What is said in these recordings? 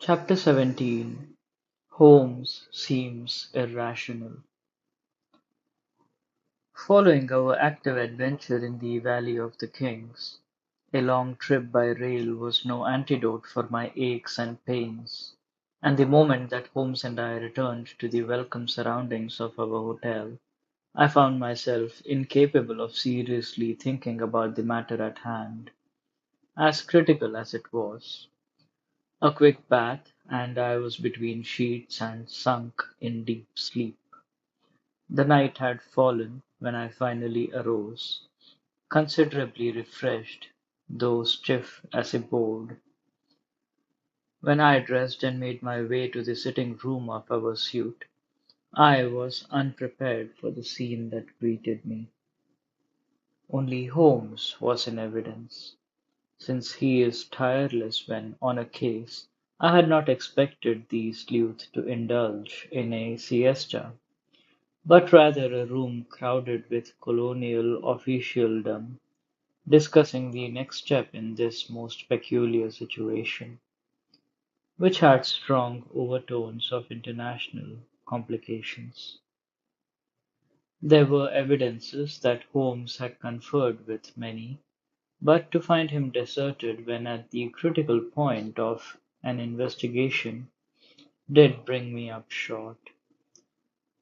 Chapter 17. Holmes seems irrational. Following our active adventure in the Valley of the Kings, a long trip by rail was no antidote for my aches and pains, and the moment that Holmes and I returned to the welcome surroundings of our hotel, I found myself incapable of seriously thinking about the matter at hand, as critical as it was. A quick bath, and I was between sheets and sunk in deep sleep. The night had fallen when I finally arose, considerably refreshed, though stiff as a board. When I dressed and made my way to the sitting room of our suite, I was unprepared for the scene that greeted me. Only Holmes was in evidence. Since he is tireless when on a case, I had not expected the sleuth to indulge in a siesta, but rather a room crowded with colonial officialdom, discussing the next step in this most peculiar situation, which had strong overtones of international complications. There were evidences that Holmes had conferred with many, but to find him deserted when at the critical point of an investigation did bring me up short.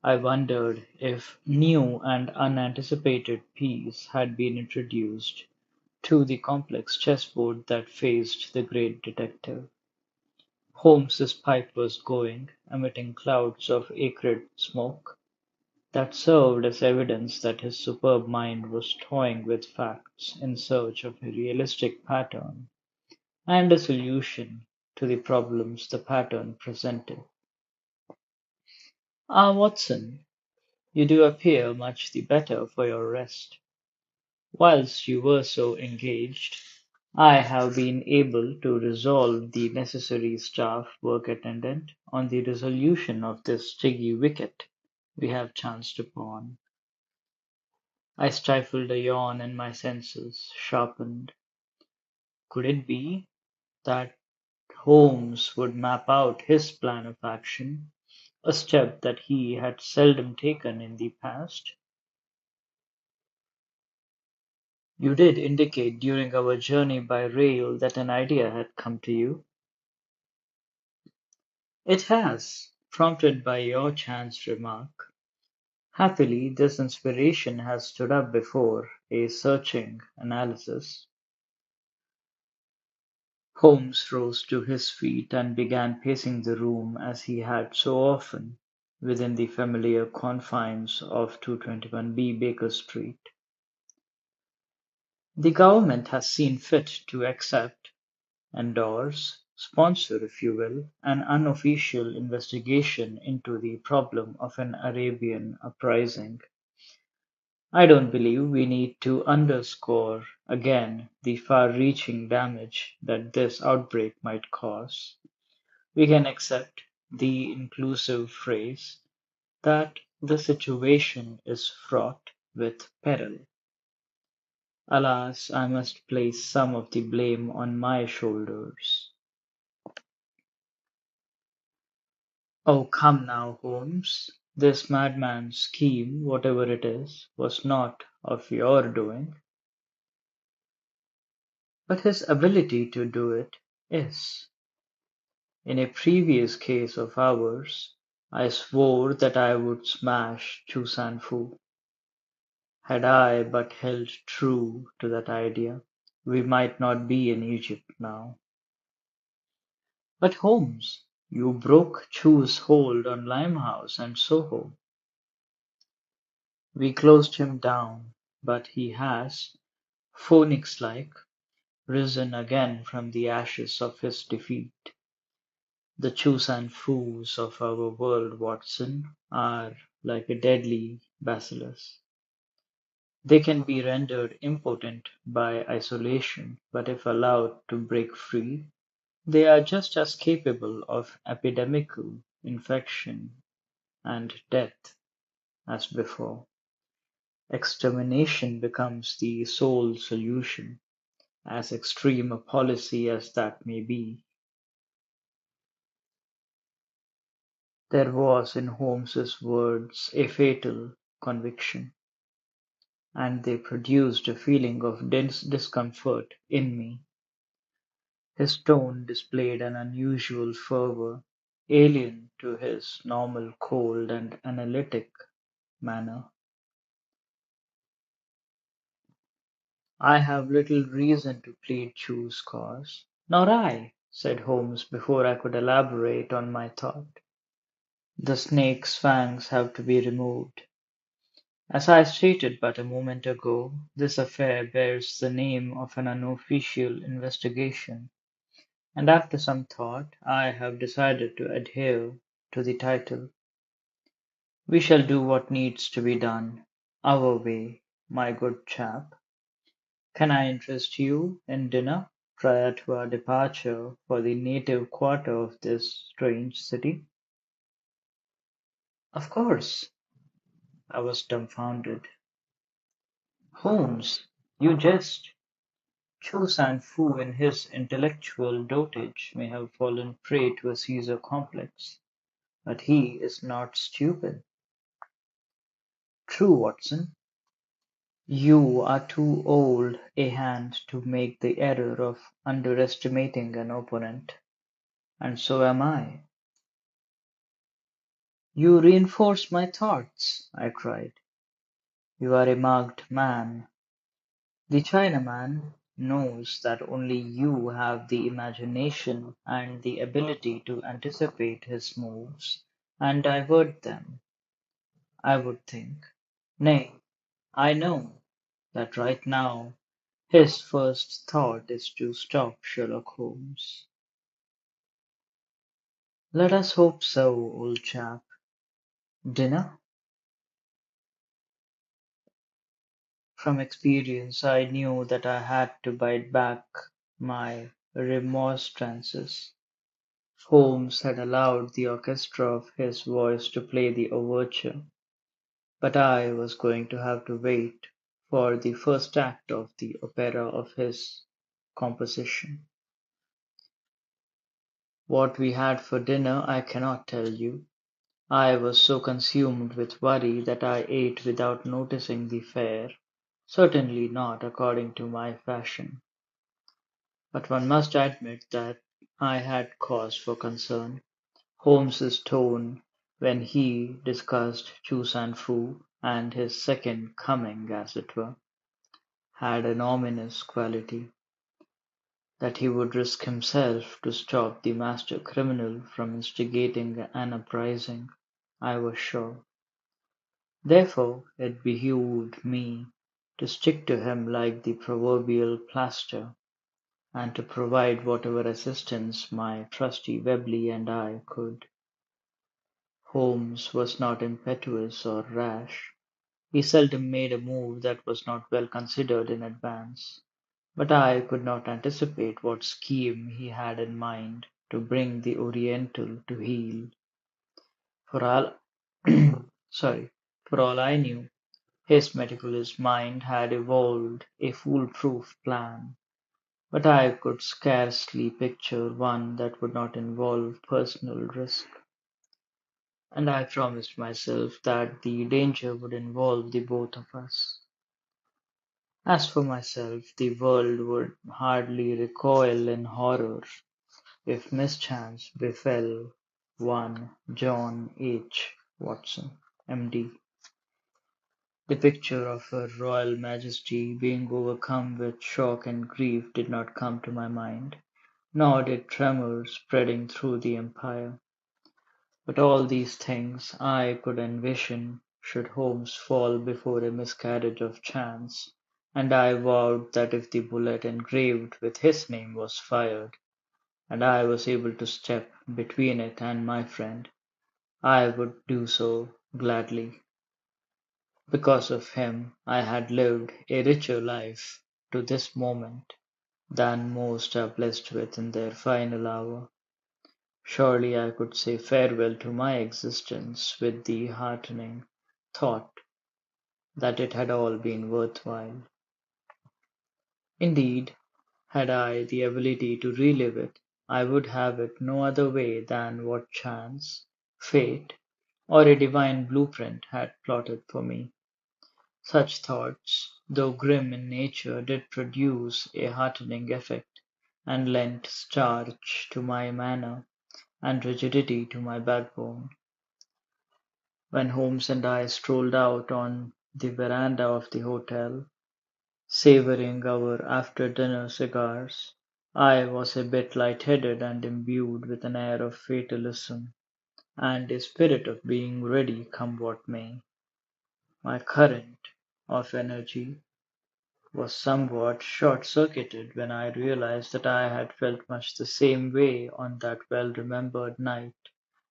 I wondered if new and unanticipated piece had been introduced to the complex chessboard that faced the great detective. Holmes's pipe was going, emitting clouds of acrid smoke that served as evidence that his superb mind was toying with facts in search of a realistic pattern and a solution to the problems the pattern presented. Ah, Watson, you do appear much the better for your rest. Whilst you were so engaged, I have been able to resolve the necessary staff work attendant on the resolution of this jiggy wicket we have chanced upon. I stifled a yawn and my senses sharpened. Could it be that Holmes would map out his plan of action, a step that he had seldom taken in the past? You did indicate during our journey by rail that an idea had come to you. It has, prompted by your chance remark. Happily, this inspiration has stood up before a searching analysis. Holmes rose to his feet and began pacing the room as he had so often within the familiar confines of 221B Baker Street. The government has seen fit to accept, endorse, sponsor if you will, an unofficial investigation into the problem of an Arabian uprising. I don't believe we need to underscore again the far-reaching damage that this outbreak might cause. We can accept the inclusive phrase that the situation is fraught with peril. Alas, I must place some of the blame on my shoulders. Oh, come now, Holmes. This madman's scheme, whatever it is, was not of your doing, but his ability to do it is. In a previous case of ours, I swore that I would smash Chu-San-Fu. Had I but held true to that idea, we might not be in Egypt now. But Holmes, you broke Chu's hold on Limehouse and Soho. We closed him down, but he has, phoenix-like, risen again from the ashes of his defeat. The Chus and Fus of our world, Watson, are like a deadly bacillus. They can be rendered impotent by isolation, but if allowed to break free, they are just as capable of epidemical infection and death as before. Extermination becomes the sole solution, as extreme a policy as that may be. There was in Holmes's words a fatal conviction, and they produced a feeling of dense discomfort in me. His tone displayed an unusual fervor, alien to his normal cold and analytic manner. "I have little reason to plead Chu's cause." "Nor I," said Holmes before I could elaborate on my thought. "The snake's fangs have to be removed. As I stated but a moment ago, this affair bears the name of an unofficial investigation, and after some thought I have decided to adhere to the title. We shall do what needs to be done, our way, my good chap. Can I interest you in dinner prior to our departure for the native quarter of this strange city?" "Of course." I was dumbfounded. "Holmes, you jest. Chu San-fu in his intellectual dotage may have fallen prey to a Caesar complex, but he is not stupid." "True, Watson. You are too old a hand to make the error of underestimating an opponent, and so am I." "You reinforce my thoughts," I cried. "You are a marked man. The Chinaman knows that only you have the imagination and the ability to anticipate his moves and divert them, I would think. Nay, I know that right now his first thought is to stop Sherlock Holmes." "Let us hope so, old chap. Dinner?" From experience I knew that I had to bite back my remonstrances. Holmes had allowed the orchestra of his voice to play the overture, but I was going to have to wait for the first act of the opera of his composition. What we had for dinner I cannot tell you. I was so consumed with worry that I ate without noticing the fare, certainly not according to my fashion. But one must admit that I had cause for concern. Holmes's tone when he discussed Chu San Fu and his second coming, as it were, had an ominous quality. That he would risk himself to stop the master criminal from instigating an uprising, I was sure. Therefore it behooved me to stick to him like the proverbial plaster, and to provide whatever assistance my trusty Webley and I could. Holmes was not impetuous or rash. He seldom made a move that was not well considered in advance. But I could not anticipate what scheme he had in mind to bring the Oriental to heel. For all sorry, for all I knew, his meticulous mind had evolved a foolproof plan, but I could scarcely picture one that would not involve personal risk. And I promised myself that the danger would involve the both of us. As for myself, the world would hardly recoil in horror if mischance befell one John H. Watson, M.D. The picture of Her Royal Majesty being overcome with shock and grief did not come to my mind, nor did tremors spreading through the empire. But all these things I could envision should Holmes fall before a miscarriage of chance, and I vowed that if the bullet engraved with his name was fired, and I was able to step between it and my friend, I would do so gladly. Because of him I had lived a richer life to this moment than most are blessed with in their final hour. Surely I could say farewell to my existence with the heartening thought that it had all been worth while. Indeed, had I the ability to relive it, I would have it no other way than what chance, fate, or a divine blueprint had plotted for me. Such thoughts, though grim in nature, did produce a heartening effect, and lent starch to my manner and rigidity to my backbone. When Holmes and I strolled out on the veranda of the hotel, savoring our after-dinner cigars, I was a bit light-headed and imbued with an air of fatalism and a spirit of being ready come what may. My current of energy was somewhat short-circuited when I realized that I had felt much the same way on that well-remembered night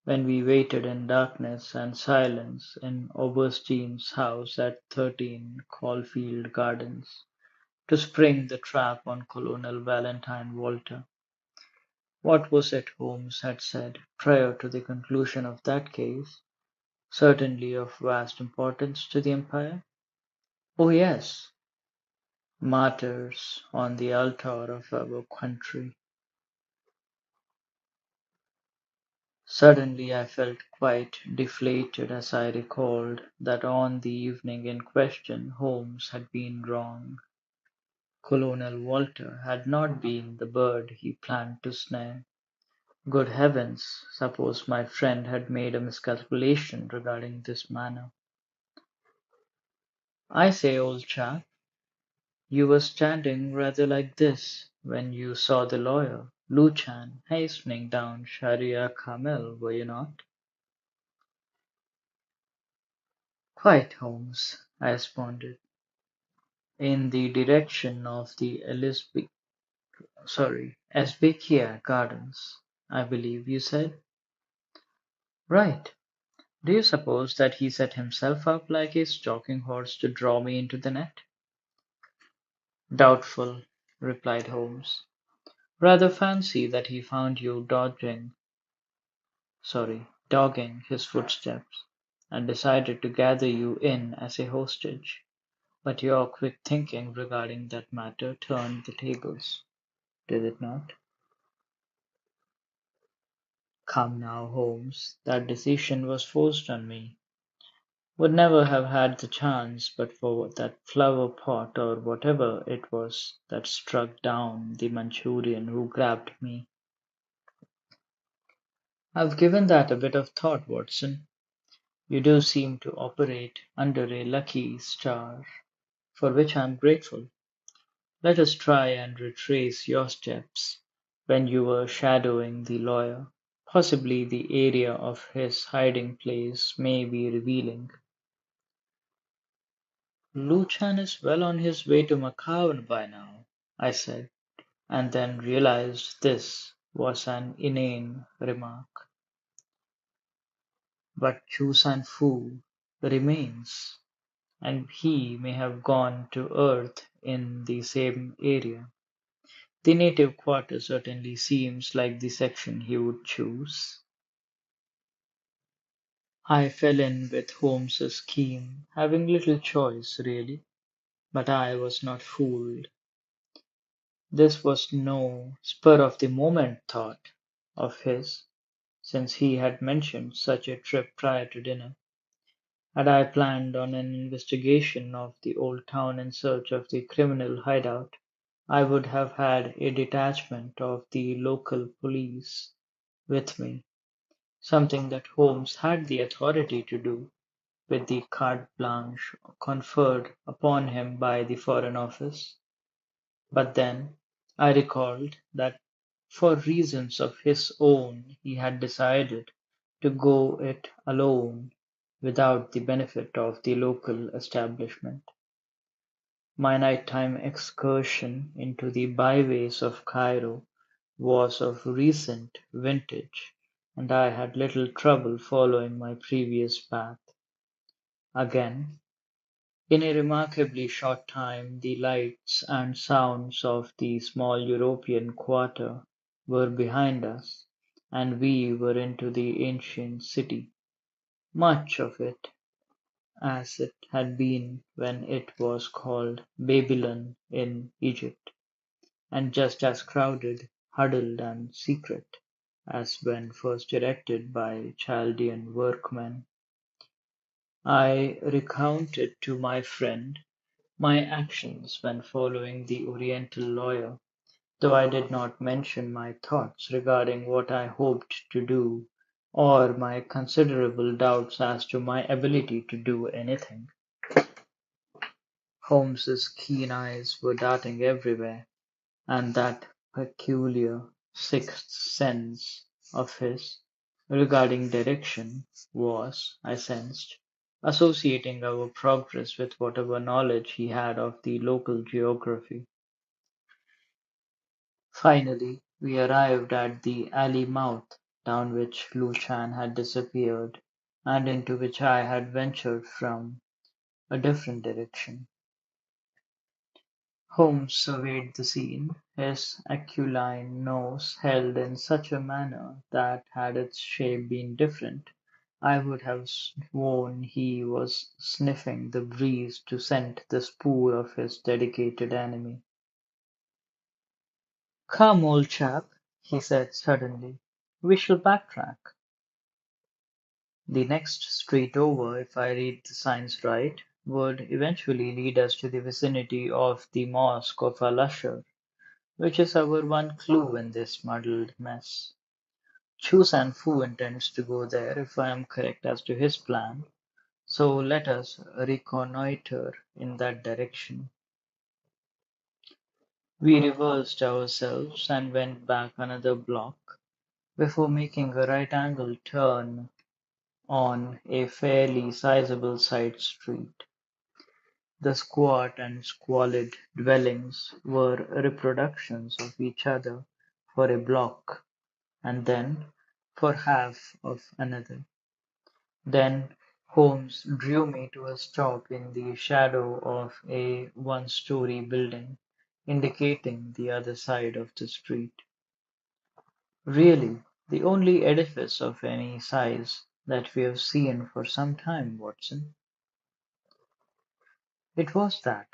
when we waited in darkness and silence in Auberstine's house at 13 Caulfield Gardens to spring the trap on Colonel Valentine Walter. What was it Holmes had said prior to the conclusion of that case? Certainly of vast importance to the Empire? Oh, yes, martyrs on the altar of our country. Suddenly I felt quite deflated as I recalled that on the evening in question Holmes had been wrong. Colonel Walter had not been the bird he planned to snare. Good heavens, suppose my friend had made a miscalculation regarding this manner. I say, old chap, you were standing rather like this when you saw the lawyer, Luchan, hastening down Sharia Kamel, were you not? Quite, Holmes, I responded. In the direction of the Esbekia Gardens, I believe you said? Right. Do you suppose that he set himself up like a stalking horse to draw me into the net? Doubtful, replied Holmes. Rather fancy that he found you dogging his footsteps, and decided to gather you in as a hostage. But your quick thinking regarding that matter turned the tables, did it not? Come now, Holmes, that decision was forced on me. Would never have had the chance but for that flower pot or whatever it was that struck down the Manchurian who grabbed me. I've given that a bit of thought, Watson. You do seem to operate under a lucky star, for which I'm grateful. Let us try and retrace your steps when you were shadowing the lawyer. Possibly the area of his hiding place may be revealing. Luchan is well on his way to Macau by now, I said, and then realized this was an inane remark. But Chu San Fu remains, and he may have gone to Earth in the same area. The native quarter certainly seems like the section he would choose. I fell in with Holmes's scheme, having little choice really, but I was not fooled. This was no spur-of-the-moment thought of his, since he had mentioned such a trip prior to dinner. Had I planned on an investigation of the old town in search of the criminal hideout, I would have had a detachment of the local police with me, something that Holmes had the authority to do with the carte blanche conferred upon him by the Foreign Office. But then I recalled that for reasons of his own he had decided to go it alone without the benefit of the local establishment. My nighttime excursion into the byways of Cairo was of recent vintage, and I had little trouble following my previous path. Again, in a remarkably short time the lights and sounds of the small European quarter were behind us, and we were into the ancient city, much of it as it had been when it was called Babylon in Egypt, and just as crowded, huddled, and secret. as when first directed by Chaldean workmen. I recounted to my friend my actions when following the Oriental lawyer, though I did not mention my thoughts regarding what I hoped to do, or my considerable doubts as to my ability to do anything. Holmes's keen eyes were darting everywhere, and that peculiar sixth sense of his regarding direction was, I sensed, associating our progress with whatever knowledge he had of the local geography. Finally, we arrived at the alley mouth down which Lu Chan had disappeared, and into which I had ventured from a different direction. Holmes surveyed the scene, his aquiline nose held in such a manner that, had its shape been different, I would have sworn he was sniffing the breeze to scent the spoor of his dedicated enemy. "Come, old chap," he said suddenly, "we shall backtrack. The next street over, if I read the signs right, would eventually lead us to the vicinity of the Mosque of Al-Ashar, which is our one clue in this muddled mess. Chu-San-Fu intends to go there if I am correct as to his plan, so let us reconnoiter in that direction." We reversed ourselves and went back another block before making a right-angle turn on a fairly sizable side street. The squat and squalid dwellings were reproductions of each other for a block, and then for half of another. Then Holmes drew me to a stop in the shadow of a one-story building, indicating the other side of the street. "Really, the only edifice of any size that we have seen for some time, Watson." It was that.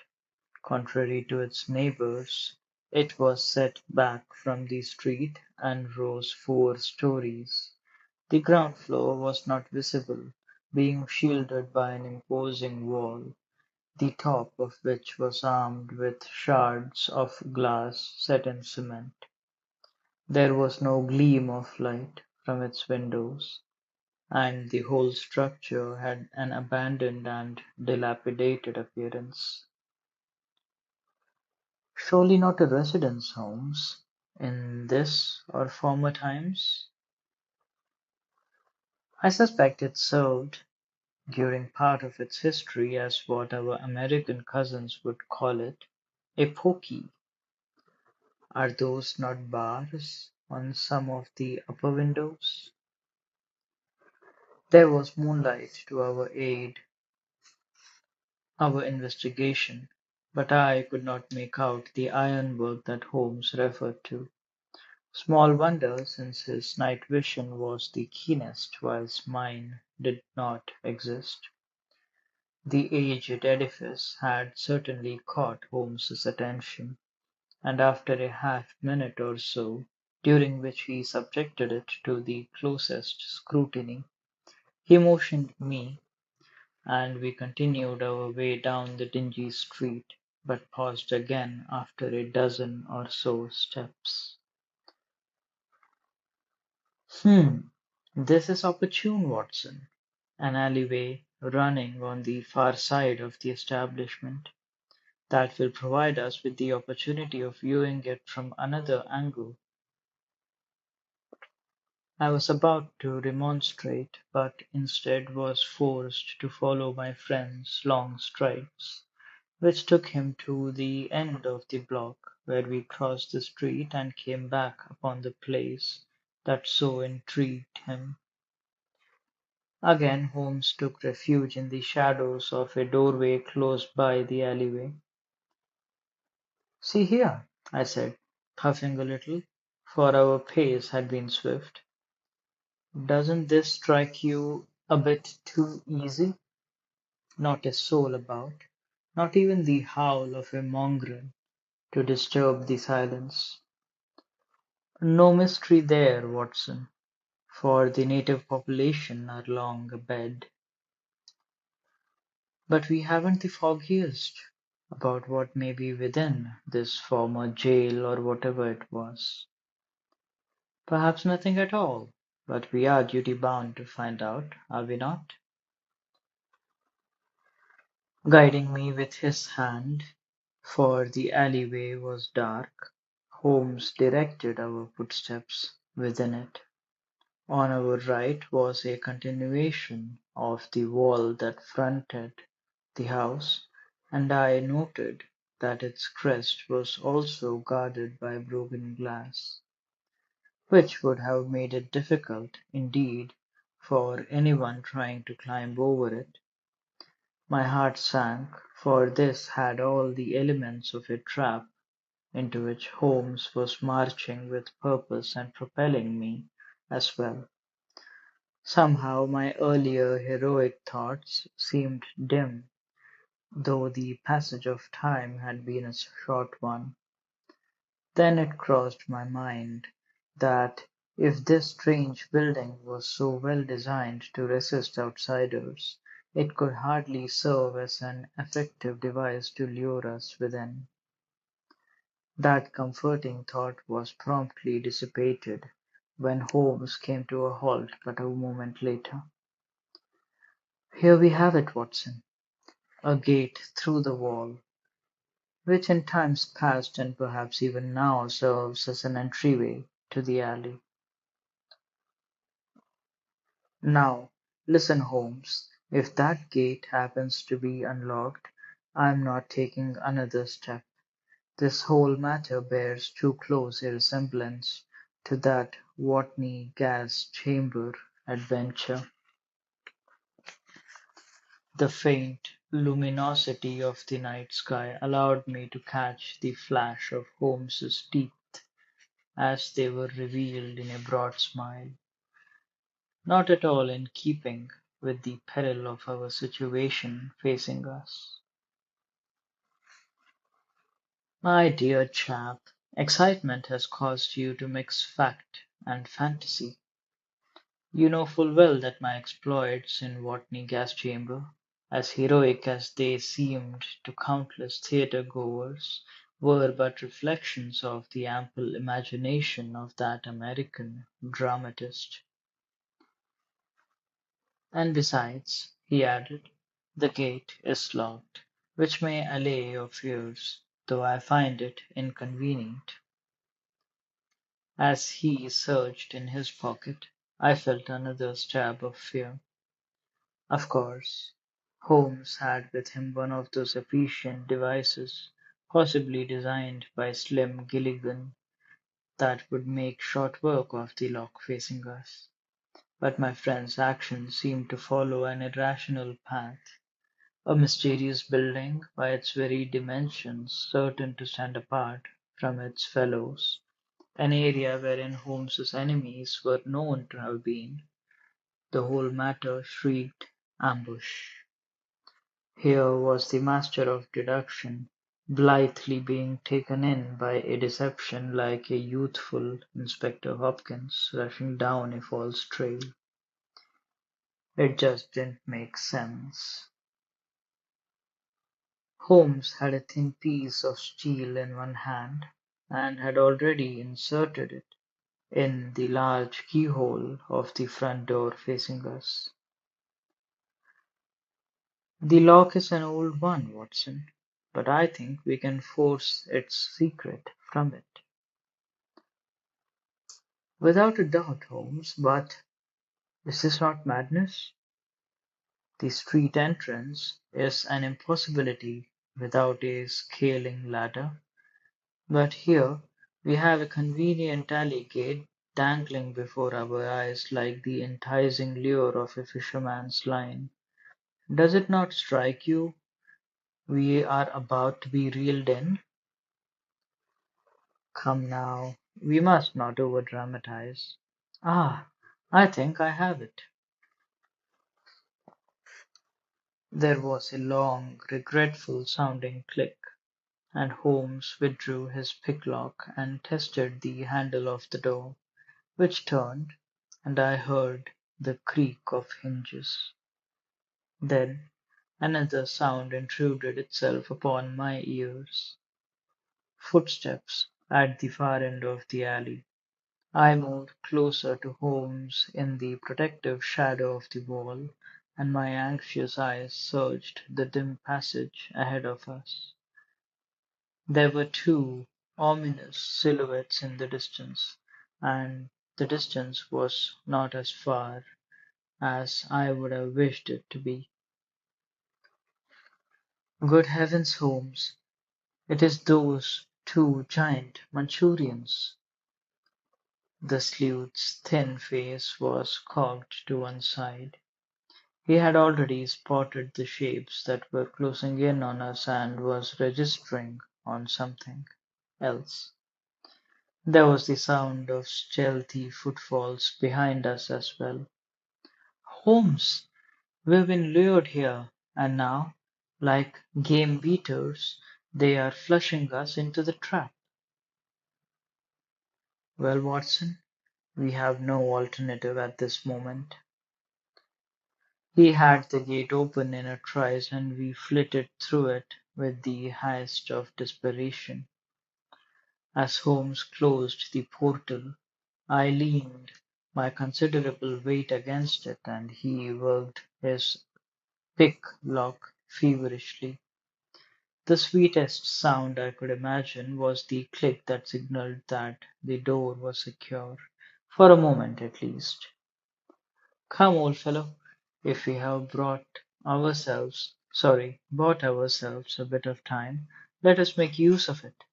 Contrary to its neighbors, it was set back from the street and rose 4 stories. The ground floor was not visible, being shielded by an imposing wall, the top of which was armed with shards of glass set in cement. There was no gleam of light from its windows, and the whole structure had an abandoned and dilapidated appearance. Surely not a residence, Holmes, in this or former times? I suspect it served, during part of its history, as what our American cousins would call it, a "pokey." Are those not bars on some of the upper windows? There was moonlight to aid our investigation, but I could not make out the ironwork that Holmes referred to. Small wonder, since his night vision was the keenest, whilst mine did not exist. The aged edifice had certainly caught Holmes's attention, and after a half-minute or so, during which he subjected it to the closest scrutiny, he motioned me, and we continued our way down the dingy street, but paused again after a dozen or so steps. "Hmm, this is opportune, Watson. An alleyway running on the far side of the establishment. That will provide us with the opportunity of viewing it from another angle." I was about to remonstrate, but instead was forced to follow my friend's long strides, which took him to the end of the block, where we crossed the street and came back upon the place that so intrigued him. Again Holmes took refuge in the shadows of a doorway close by the alleyway. "See here," I said, puffing a little, for our pace had been swift. "Doesn't this strike you a bit too easy? Not a soul about, not even the howl of a mongrel to disturb the silence." No mystery there, Watson, for the native population are long abed. But we haven't the foggiest about what may be within this former jail or whatever it was. Perhaps nothing at all, but we are duty bound to find out, are we not? Guiding me with his hand, for the alleyway was dark, Holmes directed our footsteps within it. On our right was a continuation of the wall that fronted the house, and I noted that its crest was also guarded by broken glass, which would have made it difficult, indeed, for anyone trying to climb over it. My heart sank, for this had all the elements of a trap into which Holmes was marching with purpose and propelling me as well. Somehow my earlier heroic thoughts seemed dim, though the passage of time had been a short one. Then it crossed my mind that if this strange building was so well designed to resist outsiders, it could hardly serve as an effective device to lure us within. That comforting thought was promptly dissipated when Holmes came to a halt but a moment later. "Here we have it, Watson, a gate through the wall, which in times past and perhaps even now serves as an entryway to the alley. Now, listen, Holmes, if that gate happens to be unlocked, I'm not taking another step. This whole matter bears too close a resemblance to that Watney gas chamber adventure." The faint luminosity of the night sky allowed me to catch the flash of Holmes's teeth as they were revealed in a broad smile, not at all in keeping with the peril of our situation facing us. "My dear chap, excitement has caused you to mix fact and fantasy. You know full well that my exploits in Watney gas chamber, as heroic as they seemed to countless theatre goers, were but reflections of the ample imagination of that American dramatist. And besides," he added, "the gate is locked, which may allay your fears, though I find it inconvenient." As he searched in his pocket, I felt another stab of fear. Of course, Holmes had with him one of those efficient devices, possibly designed by Slim Gilligan, that would make short work of the lock facing us. But my friend's actions seemed to follow an irrational path. A mysterious building, by its very dimensions certain to stand apart from its fellows, an area wherein Holmes's enemies were known to have been. The whole matter shrieked ambush. Here was the master of deduction blithely being taken in by a deception like a youthful Inspector Hopkins rushing down a false trail. It just didn't make sense. Holmes had a thin piece of steel in one hand, and had already inserted it in the large keyhole of the front door facing us. "The lock is an old one, Watson, but I think we can force its secret from it." "Without a doubt, Holmes, but is this not madness? The street entrance is an impossibility without a scaling ladder, but here we have a convenient alley gate dangling before our eyes like the enticing lure of a fisherman's line. Does it not strike you we are about to be reeled in?" "Come now, we must not over-dramatize. Ah, I think I have it." There was a long, regretful sounding click, and Holmes withdrew his picklock and tested the handle of the door, which turned, and I heard the creak of hinges. Then another sound intruded itself upon my ears. Footsteps at the far end of the alley. I moved closer to Holmes in the protective shadow of the wall, and my anxious eyes searched the dim passage ahead of us. There were two ominous silhouettes in the distance, and the distance was not as far as I would have wished it to be. Good heavens, Holmes, it is those two giant Manchurians! The sleuth's thin face was cocked to one side. He had already spotted the shapes that were closing in on us and was registering on something else. There was the sound of stealthy footfalls behind us as well. Holmes, we've been lured here, and now, like game beaters, they are flushing us into the trap. Well, Watson, we have no alternative at this moment. He had the gate open in a trice, and we flitted through it with the highest of desperation. As Holmes closed the portal, I leaned my considerable weight against it, and he worked his pick-lock feverishly. The sweetest sound I could imagine was the click that signaled that the door was secure, for a moment at least. Come, old fellow, if we have bought ourselves a bit of time, let us make use of it.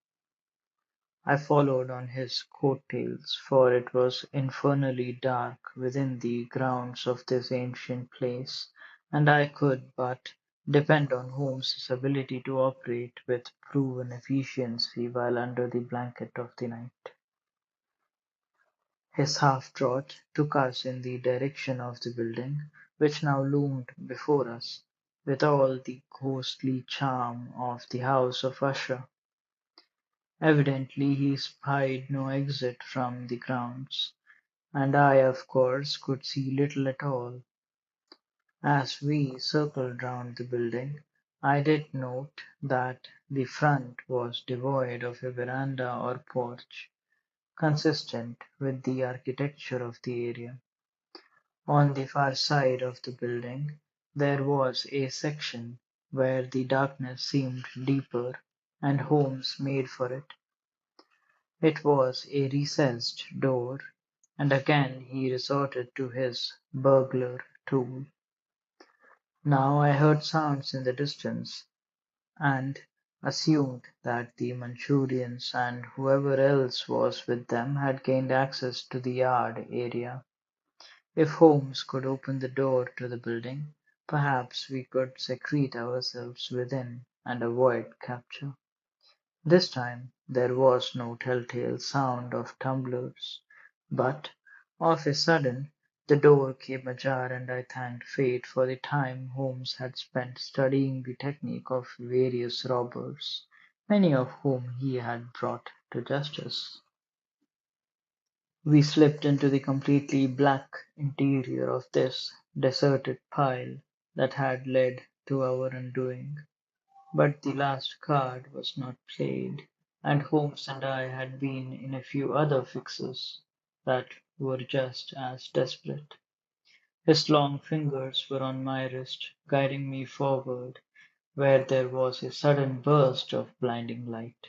I followed on his coat-tails, for it was infernally dark within the grounds of this ancient place, and I could but depend on Holmes's ability to operate with proven efficiency while under the blanket of the night. His half-trot took us in the direction of the building, which now loomed before us, with all the ghostly charm of the house of Usher. Evidently he spied no exit from the grounds, and I of course could see little at all. As we circled round the building, I did note that the front was devoid of a veranda or porch, consistent with the architecture of the area. On the far side of the building there was a section where the darkness seemed deeper, and Holmes made for it. It was a recessed door, and again he resorted to his burglar tool. Now I heard sounds in the distance, and assumed that the Manchurians and whoever else was with them had gained access to the yard area. If Holmes could open the door to the building, perhaps we could secrete ourselves within and avoid capture. This time there was no telltale sound of tumblers, but of a sudden the door came ajar, and I thanked fate for the time Holmes had spent studying the technique of various robbers, many of whom he had brought to justice. We slipped into the completely black interior of this deserted pile that had led to our undoing. But the last card was not played, and Holmes and I had been in a few other fixes that were just as desperate. His long fingers were on my wrist, guiding me forward where there was a sudden burst of blinding light.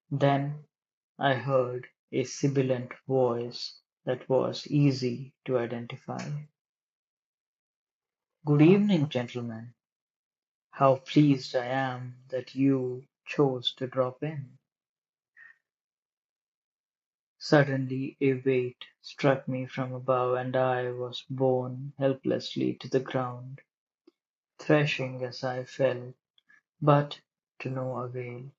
Then I heard a sibilant voice that was easy to identify. "Good evening, gentlemen. How pleased I am that you chose to drop in." Suddenly a weight struck me from above, and I was borne helplessly to the ground, threshing as I fell, but to no avail.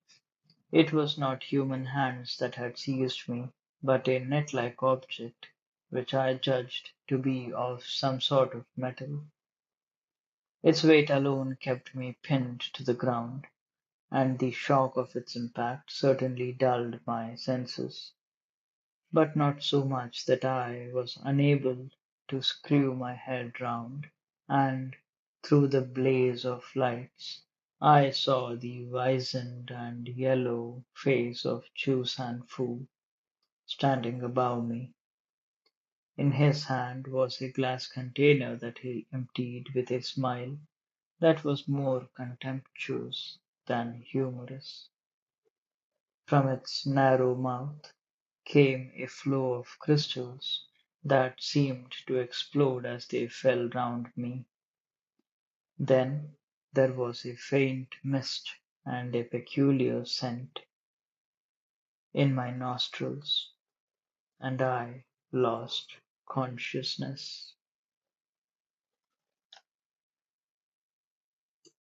It was not human hands that had seized me, but a net-like object, which I judged to be of some sort of metal. Its weight alone kept me pinned to the ground, and the shock of its impact certainly dulled my senses, but not so much that I was unable to screw my head round, and through the blaze of lights I saw the wizened and yellow face of Ch17 standing above me. In his hand was a glass container that he emptied with a smile that was more contemptuous than humorous. From its narrow mouth came a flow of crystals that seemed to explode as they fell round me. Then there was a faint mist and a peculiar scent in my nostrils, and I lost consciousness.